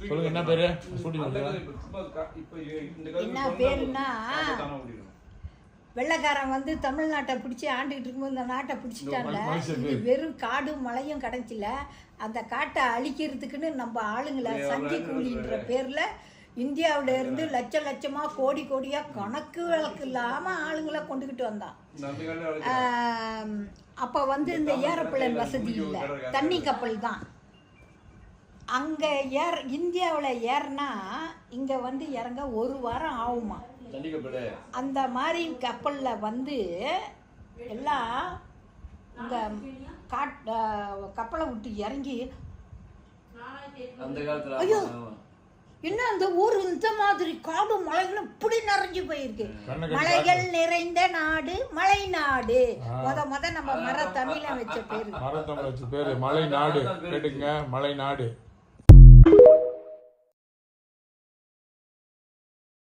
சொல்லுங்க என்ன பேரு? என்ன பேருன்னா வெள்ளைக்காரன் வந்து தமிழ்நாட்டை பிடிச்சி ஆண்டுகிட்டு இருக்கும்போது இந்த நாட்டை பிடிச்சிட்டான்ல. வெறும் காடு மலையும் கிடைச்சில, அந்த காட்டை அழிக்கிறதுக்குன்னு நம்ம ஆளுங்களை சங்கி கூலின்ற பேர்ல இந்தியாவில இருந்து லட்ச லட்சமா கோடி கோடியா கணக்கு வழக்கு இல்லாம ஆளுங்களை கொண்டுகிட்டு வந்தான். அப்ப வந்து இந்த ஏரோப்ளேன் வசதி இல்லை, தண்ணி கப்பல் தான். அங்க இந்தியாவில் ஏறினா இங்க வந்து இறங்க 1 வாரம் ஆகுமா. அந்த மாதிரி கப்பல்ல வந்து எல்லாம் இந்த கப்பலை விட்டு இறங்கி ஐயோ இன்னும் அந்த ஊர் இந்த மாதிரி காடு மலைகள் இப்படி நிறைஞ்சு போயிருக்கு. மலைகள் நிறைந்த நாடு மலை நாடு. முத நம்ம தமிழ வச்ச பேரு மலை நாடு. கேட்டுங்க, மலை நாடு.